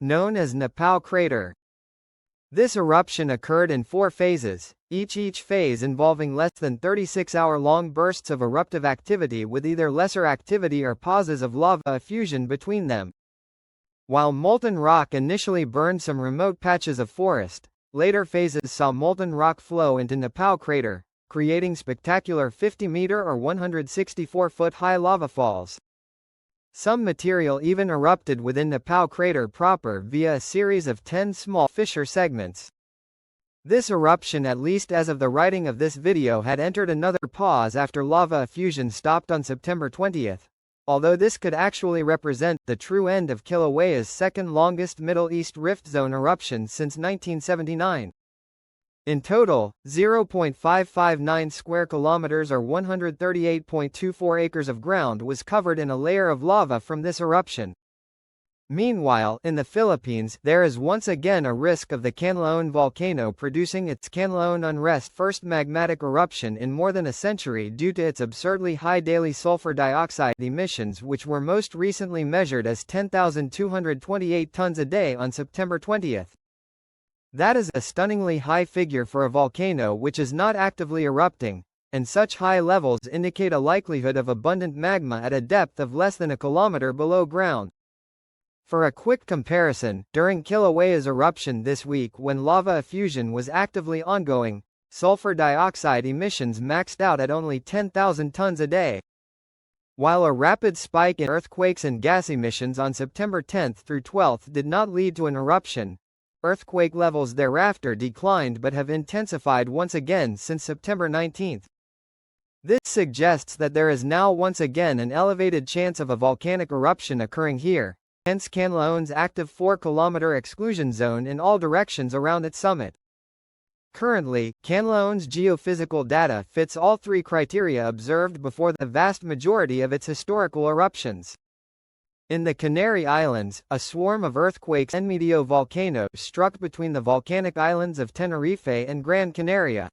known as Nepal crater. This eruption occurred in 4 phases, each phase involving less than 36-hour-long bursts of eruptive activity with either lesser activity or pauses of lava effusion between them. While molten rock initially burned some remote patches of forest, later phases saw molten rock flow into Nepal crater, creating spectacular 50-meter or 164-foot high lava falls. Some material even erupted within Nepal crater proper via a series of 10 small fissure segments. This eruption, at least as of the writing of this video, had entered another pause after lava effusion stopped on September 20, although this could actually represent the true end of Kilauea's second longest Middle East Rift Zone eruption since 1979. In total, 0.559 square kilometers or 138.24 acres of ground was covered in a layer of lava from this eruption. Meanwhile, in the Philippines, there is once again a risk of the Kilauea volcano producing its Volcanic Unrest first magmatic eruption in more than a century due to its absurdly high daily sulfur dioxide emissions, which were most recently measured as 10,228 tons a day on September 20. That is a stunningly high figure for a volcano which is not actively erupting, and such high levels indicate a likelihood of abundant magma at a depth of less than a kilometer below ground. For a quick comparison, during Kilauea's eruption this week when lava effusion was actively ongoing, sulfur dioxide emissions maxed out at only 10,000 tons a day. While a rapid spike in earthquakes and gas emissions on September 10 through 12 did not lead to an eruption, earthquake levels thereafter declined but have intensified once again since September 19. This suggests that there is now once again an elevated chance of a volcanic eruption occurring here, hence Kilauea's active 4-kilometer exclusion zone in all directions around its summit. Currently, Kilauea's geophysical data fits all 3 criteria observed before the vast majority of its historical eruptions. In the Canary Islands, a swarm of earthquakes Enmedio volcano struck between the volcanic islands of Tenerife and Gran Canaria.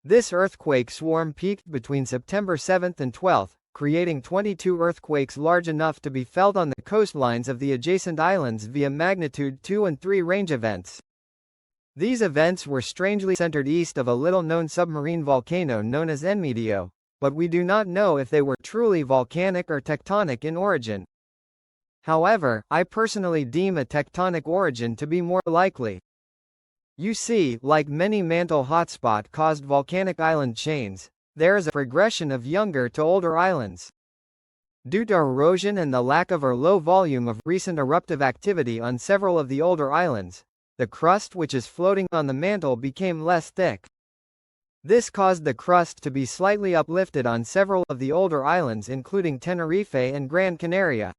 This earthquake swarm peaked between September 7 and 12, creating 22 earthquakes large enough to be felt on the coastlines of the adjacent islands via magnitude 2 and 3 range events. These events were strangely centered east of a little-known submarine volcano known as Enmedio, but we do not know if they were truly volcanic or tectonic in origin. However, I personally deem a tectonic origin to be more likely. You see, like many mantle hotspot-caused volcanic island chains, there is a progression of younger to older islands. Due to erosion and the lack of or low volume of recent eruptive activity on several of the older islands, the crust which is floating on the mantle became less thick. This caused the crust to be slightly uplifted on several of the older islands including Tenerife and Gran Canaria.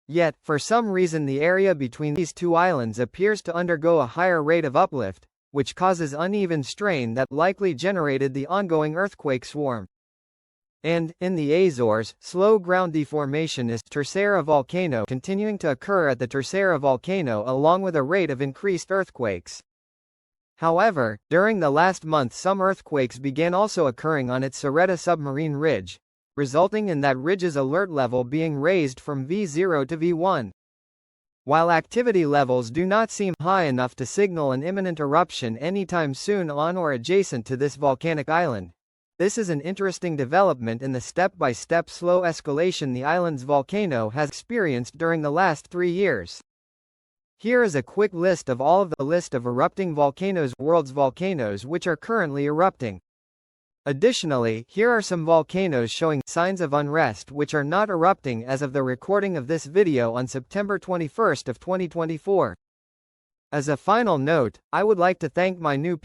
Yet, for some reason the area between these 2 islands appears to undergo a higher rate of uplift, which causes uneven strain that likely generated the ongoing earthquake swarm. And, in the Azores, slow ground deformation is Tercera volcano continuing to occur at the Tercera volcano along with a rate of increased earthquakes. However, during the last month some earthquakes began also occurring on its Soreta submarine ridge, resulting in that ridge's alert level being raised from V0 to V1. While activity levels do not seem high enough to signal an imminent eruption anytime soon on or adjacent to this volcanic island, this is an interesting development in the step-by-step slow escalation the island's volcano has experienced during the last 3 years. Here is a quick list of all of the list of erupting volcanoes, world's volcanoes which are currently erupting. Additionally, here are some volcanoes showing signs of unrest which are not erupting as of the recording of this video on September 21, 2024. As a final note, I would like to thank my new